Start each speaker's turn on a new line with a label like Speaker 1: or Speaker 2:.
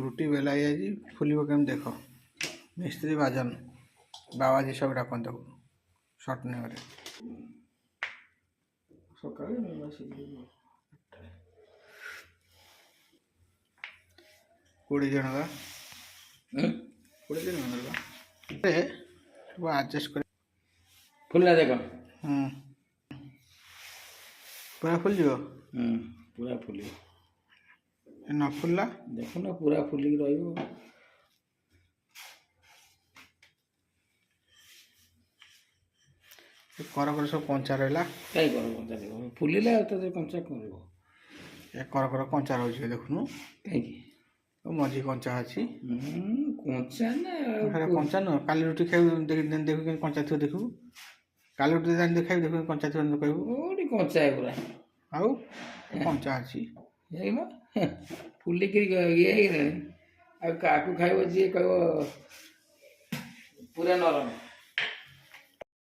Speaker 1: ରୁଟି ବେଲା ହେଇଯାଇଛି ଫୁଲିବ କେମିତି ଦେଖ। ମିସ୍ତ୍ରୀ ବାଜନ ବାବାଜୀ ସବୁ ଡାକନ୍ତି ତାକୁ ସର୍ଟ ନେବାରେ। ସକାଳେ 20 ଜଣ ବା 20 ଜଣ ଆଡଜଷ୍ଟ କରି
Speaker 2: ଫୁଲିଲା ଦେଖ।
Speaker 1: ପୁରା ଫୁଲିଯିବ।
Speaker 2: ପୁରା ଫୁଲିବ।
Speaker 1: ନ ଫୁଲିଲା
Speaker 2: ଦେଖୁନ ପୁରା ଫୁଲିକି ରହିବ।
Speaker 1: କର ସବୁ କଞ୍ଚା ରହିଲା।
Speaker 2: କାହିଁ କର କଞ୍ଚା ରହିବ? ଫୁଲିଲେ ଆଉ ତ କଞ୍ଚା କରିବ।
Speaker 1: ଏ କର କଞ୍ଚା ରହୁଛି ଦେଖୁନୁ।
Speaker 2: କାହିଁକି
Speaker 1: ମଝି କଞ୍ଚା ଅଛି।
Speaker 2: କଞ୍ଚା ନା
Speaker 1: କଞ୍ଚା ନୁହଁ। କାଲି ରୁଟି ଖାଇବୁ ଦେଖିବୁ କଞ୍ଚା ଥିବ ଦେଖିବୁ। କାଲି ରୁଟି ଜାଣି ଖାଇବୁ ଦେଖିବୁ କଞ୍ଚା ଥିବ କହିବୁ
Speaker 2: କୋଉଠି କଞ୍ଚା ପୁରା।
Speaker 1: ଆଉ କଞ୍ଚା ଅଛି
Speaker 2: ଫୁଲିକିରି ଇଏ ହେଇଗଲାଣି। ଆଉ କାହାକୁ ଖାଇବ ଯିଏ କହିବ ପୁରା ନରମ।